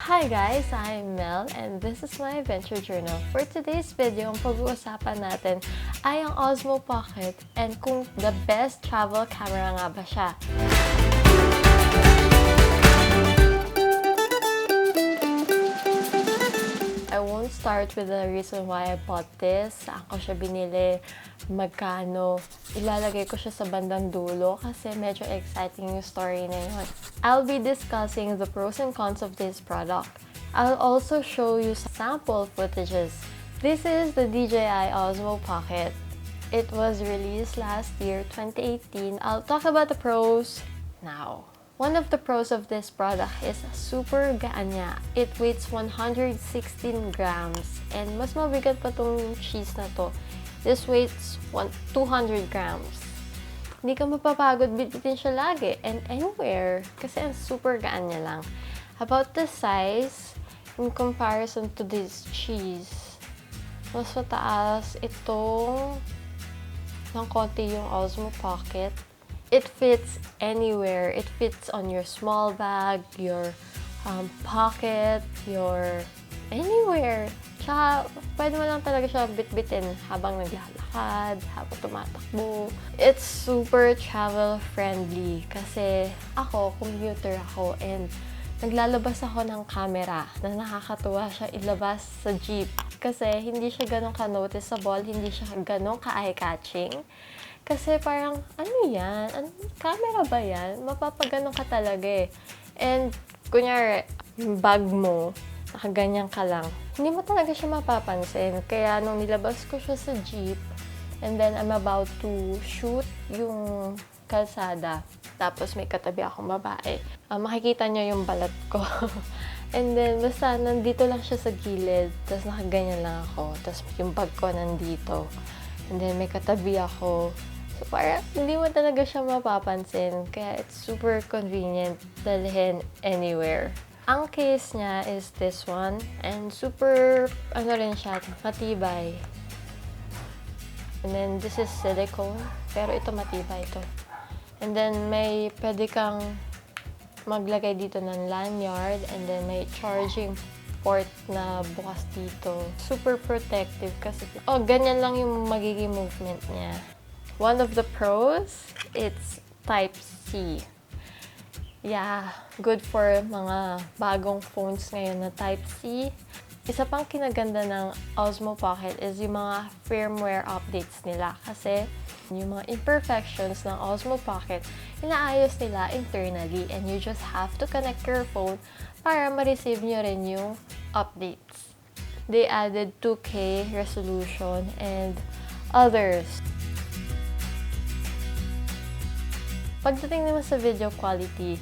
Hi guys, I'm Mel and this is my adventure journal. For today's video, ang pag-uusapan natin ay ang Osmo Pocket and kung the best travel camera nga ba siya. I won't start with the reason why I bought this, saan ko siya binili, magkano. Ilalagay ko siya sa bandang dulo kasi medyo exciting yung story na yun. I'll be discussing the pros and cons of this product. I'll also show you sample footages. This is the DJI Osmo Pocket. It was released last year, 2018. I'll talk about the pros now. One of the pros of this product is super gaan niya. It weighs 116 grams. And mas mabigat pa tong cheese na to. This weighs 200 grams. Hindi ka mapapagod bitbitin siya lagi and anywhere kasi ang super gaan niya lang. About the size, in comparison to this cheese, mas mataas itong ng konti yung Osmo Pocket. It fits anywhere. It fits on your small bag, your pocket, your anywhere. Tsaka, pwede mo lang talaga siya bitbitin habang naglalakad, habang tumatakbo. It's super travel-friendly kasi ako, commuter ako, and naglalabas ako ng camera na nakakatuwa siya ilabas sa jeep. Kasi hindi siya ganun ka-noticeable, hindi siya ganun ka-eye-catching. Kasi parang, ano yan? Camera ba yan? Mapapaganon ka talaga eh. And, kunyari, yung bag mo, nakaganyan ka lang. Hindi mo talaga siya mapapansin. Kaya, nung nilabas ko siya sa jeep, and then I'm about to shoot yung kalsada, tapos may katabi akong babae, makikita niya yung balat ko. And then, basta nandito lang siya sa gilid, tapos nakaganyan lang ako, tapos yung bag ko nandito. And then, may katabi ako. So, parang hindi mo talaga siya mapapansin. Kaya, it's super convenient dalhin anywhere. Ang case niya is this one. And super, rin siya, matibay. And then, this is silicone. Pero ito matibay ito. And then, may pwede kang maglagay dito ng lanyard. And then, may charging port na bukas dito. Super protective kasi, ganyan lang yung magiging movement niya. One of the pros, it's Type-C. Yeah, good for mga bagong phones ngayon na Type-C. Isa pang kinaganda ng Osmo Pocket is yung mga firmware updates nila. Kasi yung mga imperfections ng Osmo Pocket, inaayos nila internally and you just have to connect your phone para ma-receive nyo rin yung updates. They added 2K resolution and others. Pagdating naman sa video quality,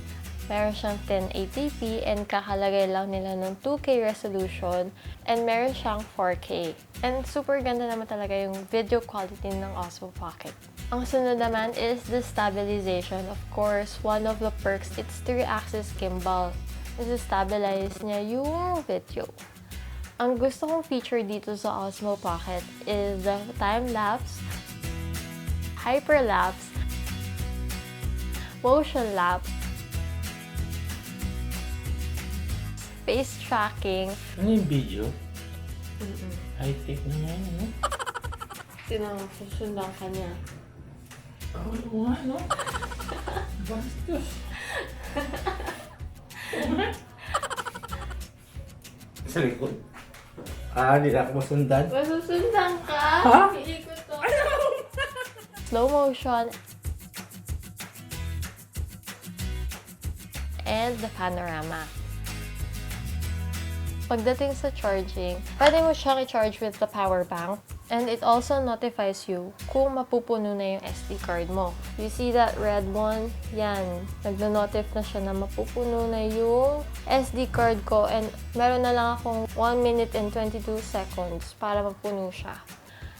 meron siyang 1080p and kakalagay lang nila ng 2K resolution and meron siyang 4K. And super ganda naman talaga yung video quality ng Osmo Pocket. Ang sunod naman is the stabilization. Of course, one of the perks, it's 3-axis gimbal. Stabilize niya yung video. Ang gusto kong feature dito sa Osmo Pocket is the time-lapse, hyperlapse, motion lapse, face tracking. Ano yung video? High-tech na yan, ano? Susundan ka niya. Oo nga, no? Bastos. Sa likod? Hindi na ako masundan. Masusundan ka? Ha? Hindi ko to. Slow motion. And the panorama. Pagdating sa charging, pwede mo siyang i-charge with the power bank. And it also notifies you kung mapupuno na yung SD card mo. You see that red one? Yan. Nagno-notif na siya na mapupuno na yung SD card ko. And meron na lang akong 1 minute and 22 seconds para mapuno siya.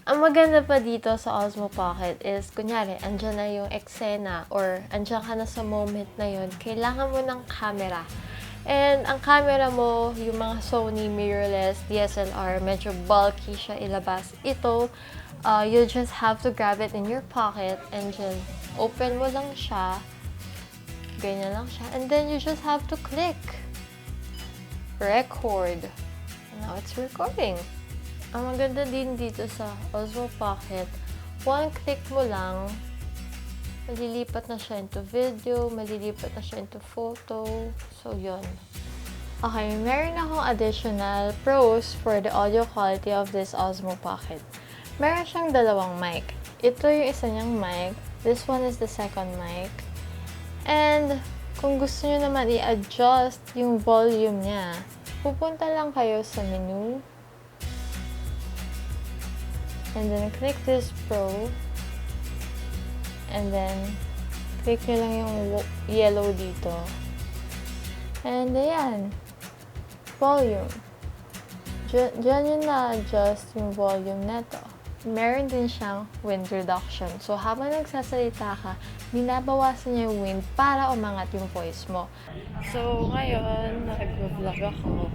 Ang maganda pa dito sa Osmo Pocket is, kunyari, andyan na yung eksena or andyan ka na sa moment na yun, kailangan mo ng camera. And ang camera mo, yung mga Sony mirrorless DSLR, medyo bulky siya ilabas. Ito, you just have to grab it in your pocket and just open mo lang siya. Ganyan lang siya. And then you just have to click. record. Now it's recording. Ang maganda din dito sa Osmo Pocket, one click mo lang, malilipat na siya into video, malilipat na siya into photo. So, yun. Okay, meron akong additional pros for the audio quality of this Osmo Pocket. Meron siyang dalawang mic. Ito yung isa niyang mic. This one is the second mic. And kung gusto niyo naman i-adjust yung volume niya, pupunta lang kayo sa menu. And then click this Pro. And then click nyo lang yung yellow dito. And ayan. Volume. Diyan yun na-adjust yung volume neto. Meron din siyang wind reduction. So, habang nagsasalita ka, binabawasan niya yung wind para umangat yung voice mo. So, ngayon, nag-vlog ako.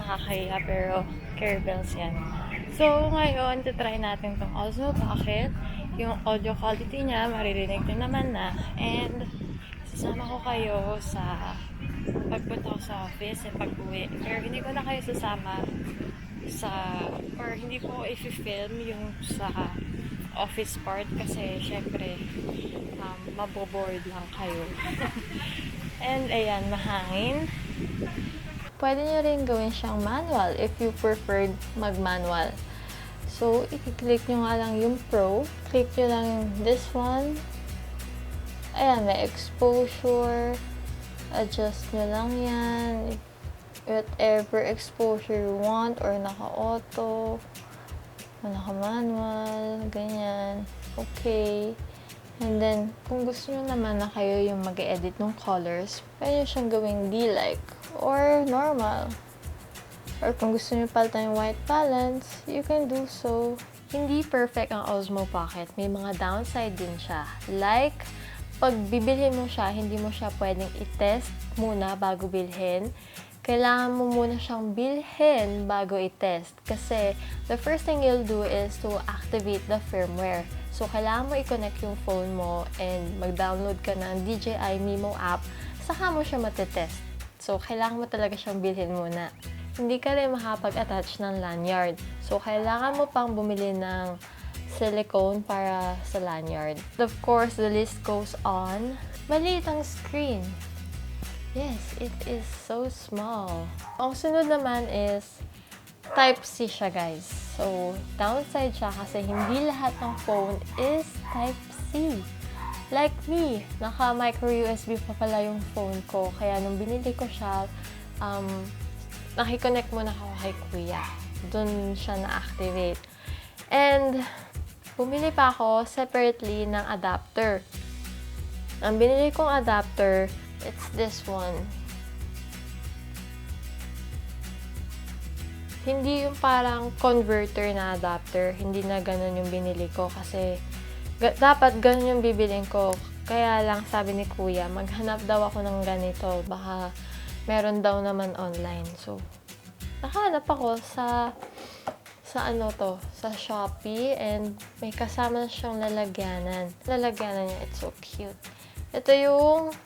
Nakakahiya, pero care bells yan. So, ngayon, titry natin itong Osmo Pocket. Yung audio quality niya, maririnig din naman na. And, sasama ko kayo sa pagpunta ko sa office and pag-uwi. Pero hindi ko na kayo sasama or hindi ko i-film yung sa office part kasi syempre maboboard lang kayo. And ayan, mahangin. Pwede nyo rin gawin siyang manual if you preferred mag-manual. So, i-click nyo nga lang yung Pro. Click nyo lang yung this one. Ayan, may exposure. Adjust nyo lang yan. Whatever exposure you want or naka-auto, o naka-manual, ganyan. Okay. And then, kung gusto nyo naman na kayo yung mag-edit ng colors, pwede nyo siyang gawing D-like or normal. Or kung gusto nyo palitan yung white balance, you can do so. Hindi perfect ang Osmo Pocket. May mga downside din siya. Like, pag bibilhin mo siya, hindi mo siya pwedeng i-test muna bago bilhin. Kailangan mo muna siyang bilhin bago i-test. Kasi, the first thing you'll do is to activate the firmware. So, kailangan mo i-connect yung phone mo and mag-download ka ng DJI Mimo app, saka mo siya matetest. So, kailangan mo talaga siyang bilhin muna. Hindi ka rin makapag-attach ng lanyard. So, kailangan mo pang bumili ng silicone para sa lanyard. Of course, the list goes on. Maliit ang screen. Yes, it is so small. Ang sunod naman is Type-C siya, guys. So, downside siya kasi hindi lahat ng phone is Type-C. Like me, naka-micro USB pa pala yung phone ko. Kaya nung binili ko siya, nakikonnect muna ako kay kuya. Doon siya na-activate. And, bumili pa ako separately ng adapter. Ang binili kong adapter, it's this one. Hindi yung parang converter na adapter. Hindi na ganun yung binili ko kasi dapat ganun yung bibilin ko. Kaya lang sabi ni kuya, maghanap daw ako ng ganito. Baka meron daw naman online. So, nakahanap ako sa Shopee and may kasama siyang lalagyanan. Lalagyanan niya, it's so cute. Ito yung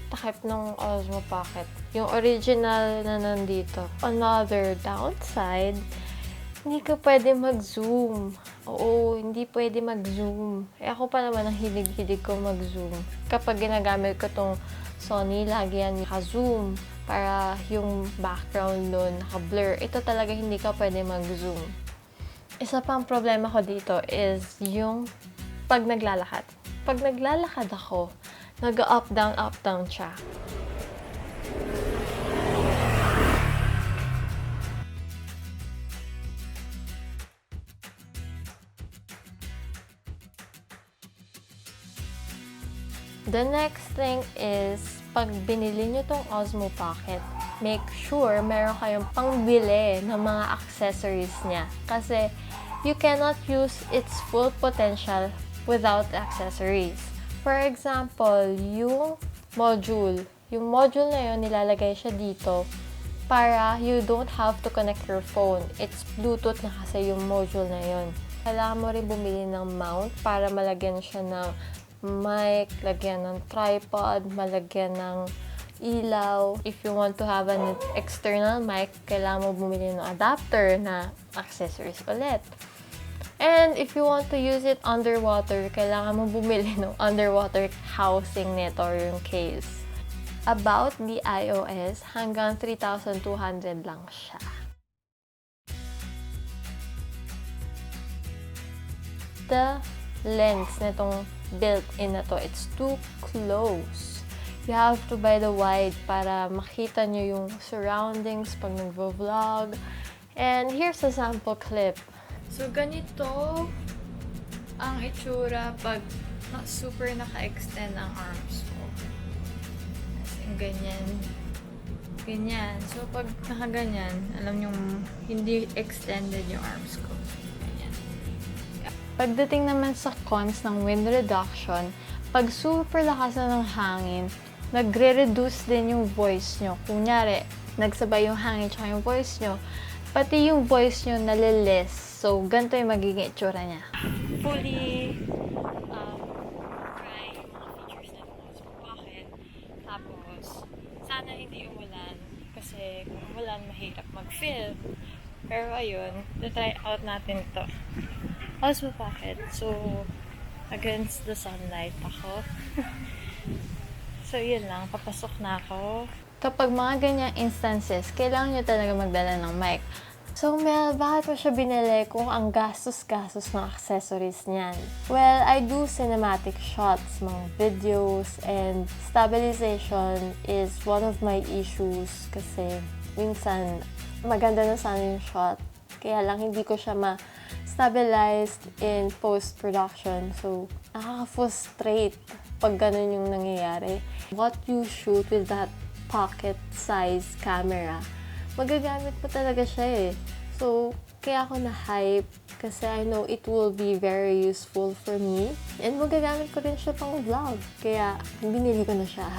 takip ng Osmo Pocket. Yung original na nandito. Another downside, hindi ka pwede mag-zoom. Oo, hindi pwede mag-zoom. Ako pa naman ang hilig-hilig ko mag-zoom. Kapag ginagamit ko tong Sony, lagi yan naka-zoom para yung background nun naka-blur. Ito talaga hindi ka pwede mag-zoom. Isa pang problema ko dito is yung pag naglalakad. Pag naglalakad ako, nag-up, down siya. The next thing is, pag binili nyo tong Osmo Pocket, make sure meron kayong pangbili ng mga accessories niya. Kasi, you cannot use its full potential without accessories. For example, yung module na yun, nilalagay siya dito para you don't have to connect your phone. It's Bluetooth na kasi yung module na yun. Kailangan mo rin bumili ng mount para malagyan siya ng mic, lagyan ng tripod, malagyan ng ilaw. If you want to have an external mic, kailangan mo bumili ng adapter na accessories ulit. And if you want to use it underwater, kailangan mo bumili ng underwater housing nito or yung case. About the iOS, hanggang 3,200 lang siya. The lens nitong built-in na to, it's too close. You have to buy the wide para makita nyo yung surroundings pag nag-vlog. And here's a sample clip. So, ganito ang itsura pag super naka-extend ang arms ko. Ganyan. Ganyan. So, pag nakaganyan, alam nyo, hindi extended yung arms ko. Ganyan. Pagdating naman sa cons ng wind reduction, pag super lakas na ng hangin, nagre-reduce din yung voice nyo. Kunyari, nagsabay yung hangin tsaka yung voice nyo, pati yung voice nyo nalilis. So, ganito yung magiging itsura niya. Fully try yung mga features na ng Osmo Pocket. Tapos, sana hindi umulan. Kasi kung umulan, mahirap mag-film. Pero ayun, try out natin ito. Osmo Pocket. So, against the sunlight ako. So, yun lang. Papasok na ako. Kapag mga ganyang instances, kailangan nyo talaga magdala ng mic. So, Mel, bakit mo siya binili kung ang gastos-gastos ng accessories niyan? Well, I do cinematic shots, mga videos, and stabilization is one of my issues kasi minsan maganda na sana yung shot. Kaya lang hindi ko siya ma-stabilized in post-production. So, nakaka-frustrate pag ganun yung nangyayari. What you shoot with that pocket-size camera, magagamit mo talaga siya eh. So, kaya ako na-hype kasi I know it will be very useful for me. And magagamit ko rin siya pang vlog. Kaya, binili ko na siya.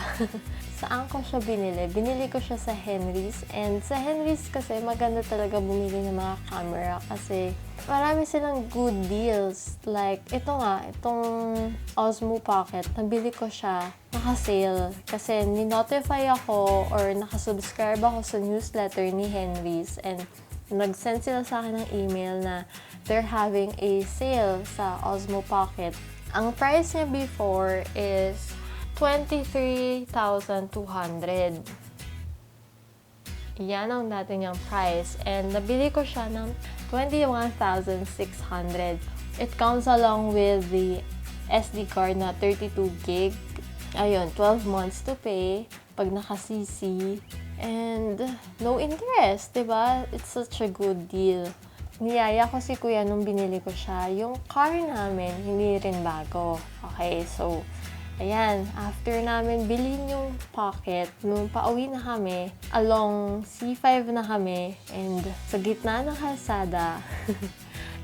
Saan ko siya binili? Binili ko siya sa Henry's. And sa Henry's kasi maganda talaga bumili ng mga camera kasi marami silang good deals. Like, ito nga, itong Osmo Pocket, nabili ko siya, naka-sale. Kasi ni-notify ako or nakasubscribe ako sa newsletter ni Henry's and nag-send sila sa akin ng email na they're having a sale sa Osmo Pocket. Ang price niya before is 23,200. Yan ang dati niyang price. And nabili ko siya ng 21,600. It comes along with the SD card na 32 gig. Ayun, 12 months to pay pag naka-CC. And no interest, diba? It's such a good deal. Niyaya ko si Kuya nung binili ko siya. Yung car namin, hindi rin bago. Okay, so ayan, after namin bilhin yung Pocket, nung pauwi na kami, along C5 na kami, and sa gitna ng kalsada,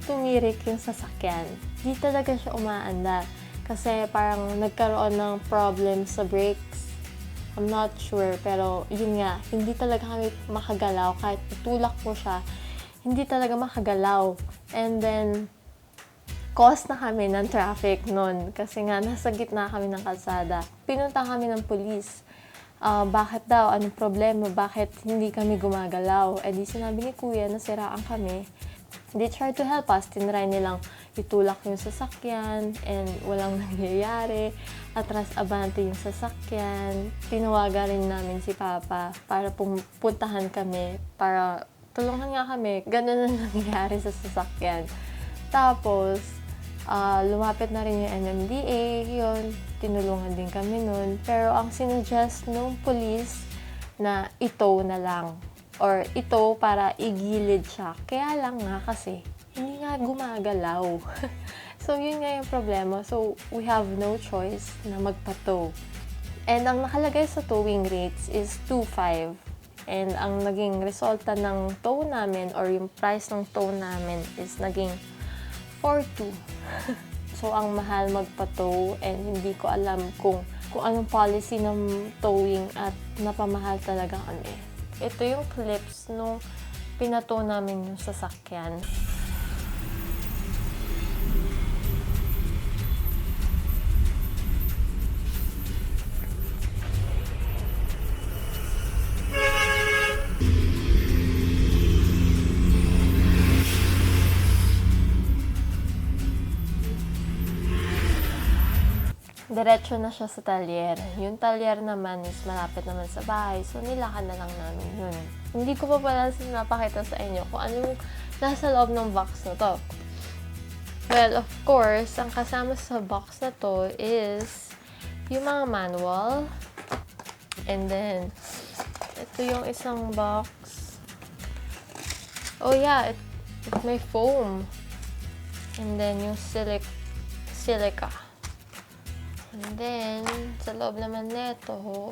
tumirik yung sasakyan. Di talaga siya umaandar. Kasi parang nagkaroon ng problem sa brakes. I'm not sure, pero yun nga, hindi talaga kami makagalaw. Kahit itulak mo siya, hindi talaga makagalaw. And then, cause na kami ng traffic nun. Kasi nga, nasa gitna kami ng kalsada. Pinunta kami ng pulis. Bakit daw? Anong problema? Bakit hindi kami gumagalaw? Eh di sinabi ni Kuya na siraan kami. They tried to help us. Tinry nilang itulak yung sasakyan and walang nangyayari. Atras-abante yung sasakyan. Tinawagan rin namin si Papa para pumuntahan kami. Para tulungan nga kami. Ganun na nangyayari sa sasakyan. Tapos, lumapit na rin yung NMDA. Yun, tinulungan din kami nun. Pero ang sinuggest nung police na itow na lang. Or ito para igilid siya. Kaya lang nga kasi, hindi nga gumagalaw. So, yun nga yung problema. So, we have no choice na magpa-tow. And ang nakalagay sa towing rates is 2,500. And ang naging resulta ng tow namin or yung price ng tow namin is naging 4,200. So, ang mahal magpa-tow and hindi ko alam kung anong policy ng towing at napamahal talaga kami. Ito yung clips nung pinato namin yung sasakyan. diretso na siya sa talyer. Yung talyer naman is malapit naman sa bahay, so nilakad na lang namin yun. Hindi ko pa pala napakita sa inyo kung ano yung nasa loob ng box na to. Well, of course, ang kasama sa box na to is yung mga manual. And then, ito yung isang box. Oh yeah, it may foam. And then, yung silica. And then, sa loob naman nito,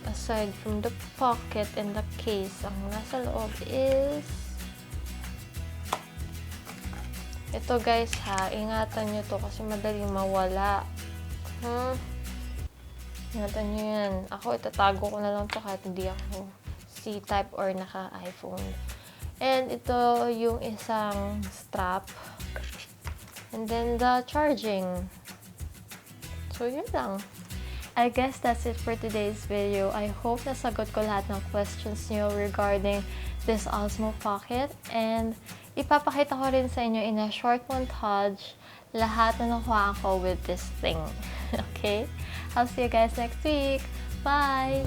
aside from the pocket and the case, ang nasa loob is ito guys ha, ingatan nyo to kasi madaling mawala. Ingatan nyo yan. Ako, itatago ko na lang to kahit hindi ako C-type or naka-iPhone. And ito yung isang strap. And then the charging. So, yun lang. I guess that's it for today's video. I hope nasagot ko lahat ng questions nyo regarding this Osmo Pocket. And ipapakita ko rin sa inyo in a short montage lahat na nakuha ko with this thing. Okay? I'll see you guys next week. Bye!